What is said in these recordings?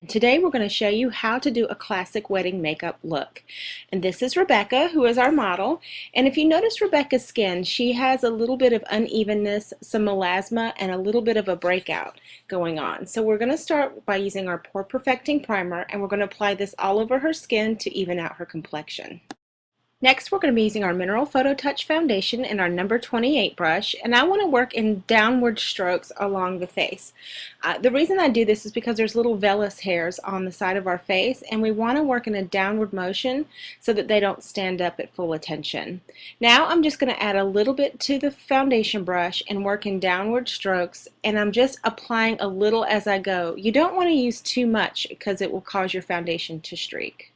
Today we're going to show you how to do a classic wedding makeup look. And this is Rebecca, who is our model. And if you notice Rebecca's skin, she has a little bit of unevenness, some melasma, and a little bit of a breakout going on. So we're going to start by using our Pore Perfecting Primer, and we're going to apply this all over her skin to even out her complexion. Next, we're going to be using our Mineral Photo Touch Foundation and our number 28 brush, and I want to work in downward strokes along the face. The reason I do this is because there's little vellus hairs on the side of our face, and we want to work in a downward motion so that they don't stand up at full attention. Now I'm just going to add a little bit to the foundation brush and work in downward strokes, and I'm just applying a little as I go. You don't want to use too much because it will cause your foundation to streak.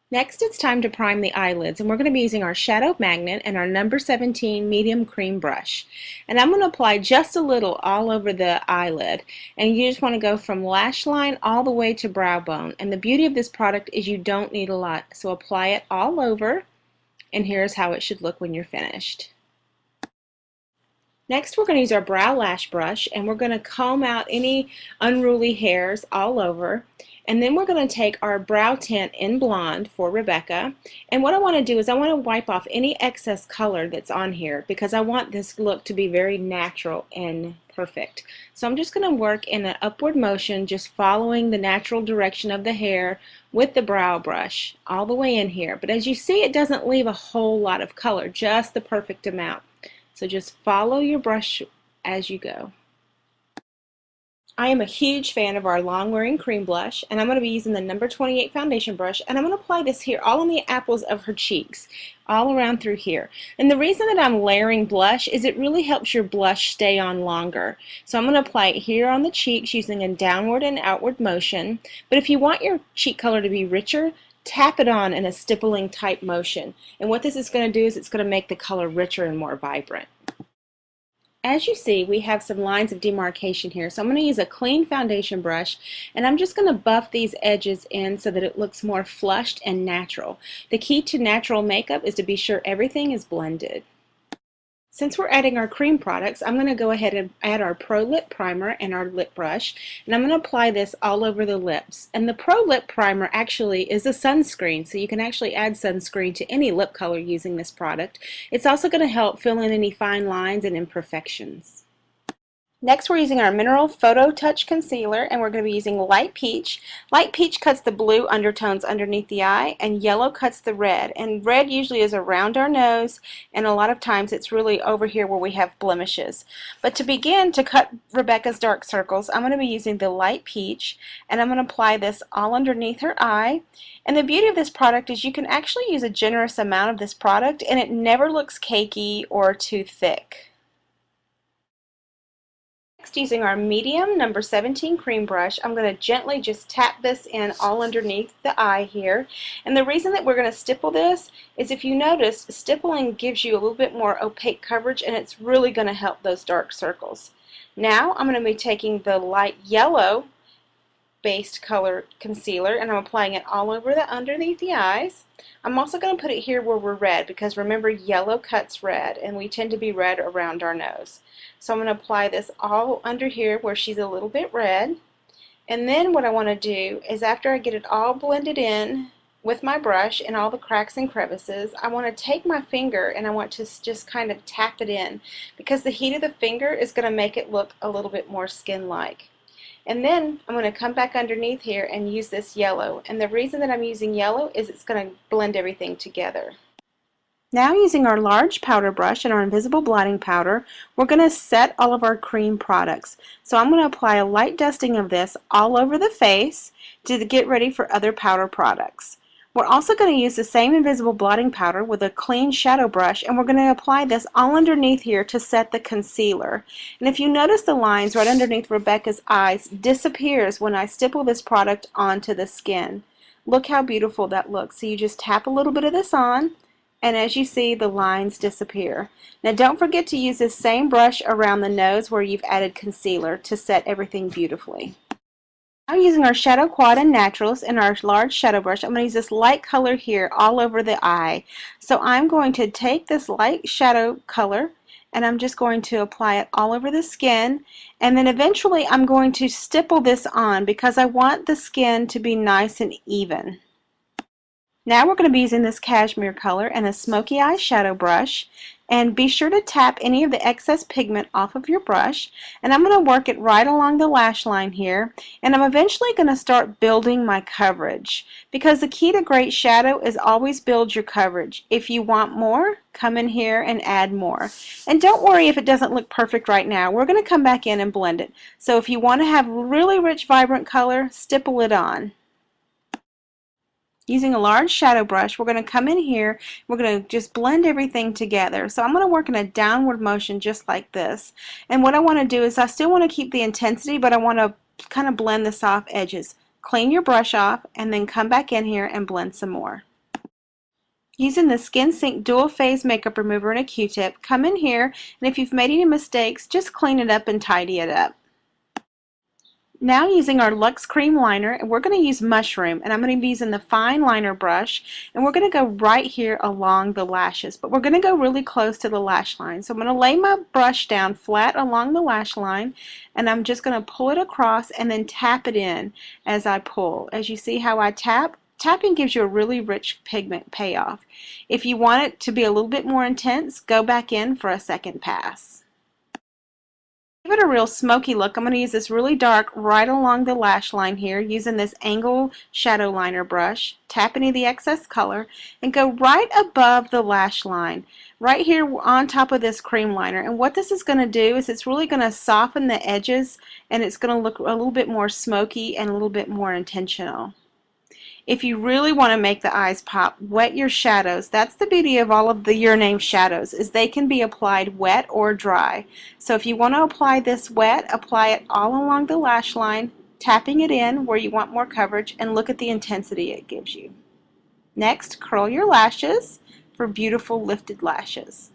Next, it's time to prime the eyelids, and we're going to be using our Shadow Magnet and our number 17 medium cream brush. And I'm going to apply just a little all over the eyelid, and you just want to go from lash line all the way to brow bone. And the beauty of this product is you don't need a lot, so apply it all over, and here's how it should look when you're finished. Next, we're going to use our brow lash brush, and we're going to comb out any unruly hairs all over. And then we're going to take our brow tint in blonde for Rebecca. And what I want to do is I want to wipe off any excess color that's on here because I want this look to be very natural and perfect. So I'm just going to work in an upward motion, just following the natural direction of the hair with the brow brush all the way in here. But as you see, it doesn't leave a whole lot of color, just the perfect amount. So just follow your brush as you go. I am a huge fan of our long wearing cream blush, and I'm going to be using the number 28 foundation brush, and I'm going to apply this here all on the apples of her cheeks, all around through here. And the reason that I'm layering blush is it really helps your blush stay on longer. So I'm going to apply it here on the cheeks using a downward and outward motion, but if you want your cheek color to be richer, tap it on in a stippling type motion. And what this is going to do is it's going to make the color richer and more vibrant. As you see, we have some lines of demarcation here, so I'm going to use a clean foundation brush, and I'm just going to buff these edges in so that it looks more flushed and natural. The key to natural makeup is to be sure everything is blended. Since we're adding our cream products, I'm going to go ahead and add our Pro Lip Primer and our lip brush, and I'm going to apply this all over the lips. And the Pro Lip Primer actually is a sunscreen, so you can actually add sunscreen to any lip color using this product. It's also going to help fill in any fine lines and imperfections. Next, we're using our Mineral Photo Touch Concealer, and we're going to be using Light Peach. Light Peach cuts the blue undertones underneath the eye, and yellow cuts the red. And red usually is around our nose, and a lot of times it's really over here where we have blemishes. But to begin to cut Rebecca's dark circles, I'm going to be using the Light Peach, and I'm going to apply this all underneath her eye. And the beauty of this product is you can actually use a generous amount of this product, and it never looks cakey or too thick. Next, using our medium number 17 cream brush, I'm going to gently just tap this in all underneath the eye here. And the reason that we're going to stipple this is, if you notice, stippling gives you a little bit more opaque coverage, and it's really going to help those dark circles. Now I'm going to be taking the light yellow based color concealer, and I'm applying it all over underneath the eyes. I'm also going to put it here where we're red, because remember, yellow cuts red, and we tend to be red around our nose. So I'm going to apply this all under here where she's a little bit red. And then what I want to do is, after I get it all blended in with my brush and all the cracks and crevices, I want to take my finger and I want to just kind of tap it in, because the heat of the finger is going to make it look a little bit more skin-like. And then I'm going to come back underneath here and use this yellow. And the reason that I'm using yellow is it's going to blend everything together. Now, using our large powder brush and our invisible blotting powder, we're going to set all of our cream products. So I'm going to apply a light dusting of this all over the face to get ready for other powder products. We're also going to use the same invisible blotting powder with a clean shadow brush, and we're going to apply this all underneath here to set the concealer. And if you notice, the lines right underneath Rebecca's eyes disappears when I stipple this product onto the skin. Look how beautiful that looks. So you just tap a little bit of this on, and as you see, the lines disappear. Now, don't forget to use this same brush around the nose where you've added concealer to set everything beautifully. Now, using our Shadow Quad and Naturals and our large shadow brush, I'm going to use this light color here all over the eye. So I'm going to take this light shadow color and I'm just going to apply it all over the skin, and then eventually I'm going to stipple this on because I want the skin to be nice and even. Now we're going to be using this cashmere color and a smoky eyeshadow brush, and be sure to tap any of the excess pigment off of your brush, and I'm going to work it right along the lash line here, and I'm eventually going to start building my coverage because the key to great shadow is always build your coverage. If you want more, come in here and add more, and don't worry if it doesn't look perfect right now. We're going to come back in and blend it. So if you want to have really rich vibrant color, stipple it on. Using a large shadow brush, we're going to come in here, we're going to just blend everything together. So I'm going to work in a downward motion just like this. And what I want to do is I still want to keep the intensity, but I want to kind of blend the soft edges. Clean your brush off and then come back in here and blend some more. Using the Skin Sync Dual Phase Makeup Remover and a Q-tip, come in here, and if you've made any mistakes, just clean it up and tidy it up. Now using our Luxe Cream Liner, and we're going to use Mushroom, and I'm going to be using the fine liner brush, and we're going to go right here along the lashes, but we're going to go really close to the lash line. So I'm going to lay my brush down flat along the lash line, and I'm just going to pull it across and then tap it in as I pull. As you see how I tap, tapping gives you a really rich pigment payoff. If you want it to be a little bit more intense, go back in for a second pass. Give it a real smoky look. I'm going to use this really dark right along the lash line here using this angle shadow liner brush. Tap any of the excess color and go right above the lash line, right here on top of this cream liner. And what this is going to do is it's really going to soften the edges, and it's going to look a little bit more smoky and a little bit more intentional. If you really want to make the eyes pop, wet your shadows. That's the beauty of all of the Your Name shadows, is they can be applied wet or dry. So if you want to apply this wet, apply it all along the lash line, tapping it in where you want more coverage, and look at the intensity it gives you. Next, curl your lashes for beautiful lifted lashes.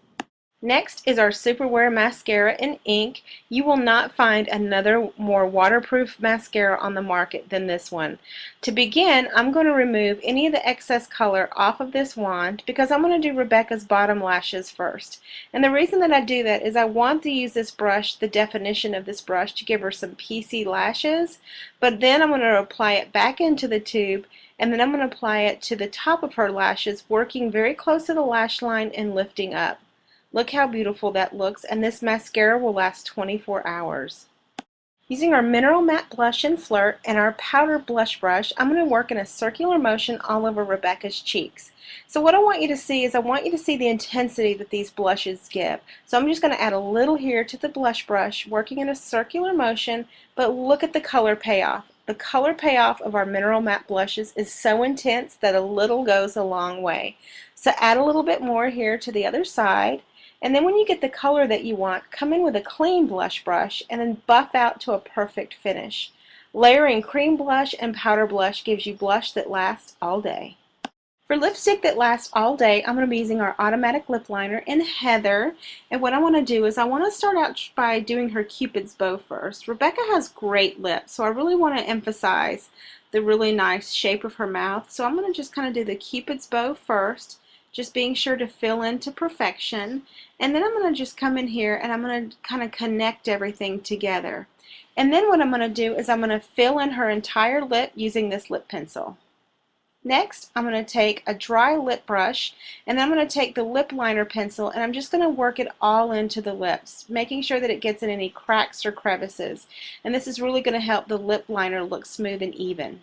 Next is our Superwear Mascara in Ink. You will not find another more waterproof mascara on the market than this one. To begin, I'm going to remove any of the excess color off of this wand because I'm going to do Rebecca's bottom lashes first. And the reason that I do that is I want to use this brush, the definition of this brush, to give her some piecey lashes, but then I'm going to apply it back into the tube, and then I'm going to apply it to the top of her lashes, working very close to the lash line and lifting up. Look how beautiful that looks, and this mascara will last 24 hours. Using our Mineral Matte Blush in Flirt and our powder blush brush, I'm going to work in a circular motion all over Rebecca's cheeks. So what I want you to see is I want you to see the intensity that these blushes give. So I'm just going to add a little here to the blush brush, working in a circular motion, but look at the color payoff. The color payoff of our Mineral Matte blushes is so intense that a little goes a long way. So add a little bit more here to the other side. And then when you get the color that you want, come in with a clean blush brush and then buff out to a perfect finish. Layering cream blush and powder blush gives you blush that lasts all day. For lipstick that lasts all day, I'm going to be using our automatic lip liner in Heather. And what I want to do is I want to start out by doing her Cupid's bow first. Rebecca has great lips, so I really want to emphasize the really nice shape of her mouth. So I'm going to just kind of do the Cupid's bow first, just being sure to fill in to perfection. And then I'm going to just come in here and I'm going to kind of connect everything together. And then what I'm going to do is I'm going to fill in her entire lip using this lip pencil. Next, I'm going to take a dry lip brush, and then I'm going to take the lip liner pencil, and I'm just going to work it all into the lips, making sure that it gets in any cracks or crevices. And this is really going to help the lip liner look smooth and even.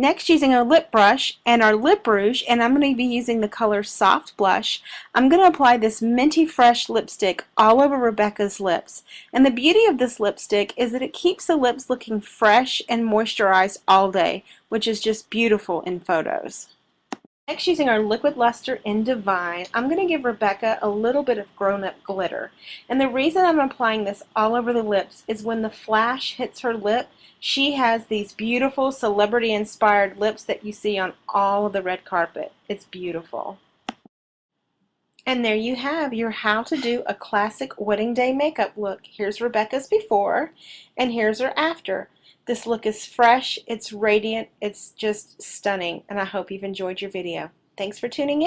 Next, using our lip brush and our lip rouge, and I'm going to be using the color Soft Blush, I'm going to apply this Minty Fresh lipstick all over Rebecca's lips. And the beauty of this lipstick is that it keeps the lips looking fresh and moisturized all day, which is just beautiful in photos. Next, using our Liquid Luster in Divine, I'm going to give Rebecca a little bit of grown-up glitter. And the reason I'm applying this all over the lips is when the flash hits her lip, she has these beautiful celebrity-inspired lips that you see on all of the red carpet. It's beautiful. And there you have your how to do a classic wedding day makeup look. Here's Rebecca's before, and here's her after. This look is fresh, it's radiant, it's just stunning, and I hope you've enjoyed your video. Thanks for tuning in.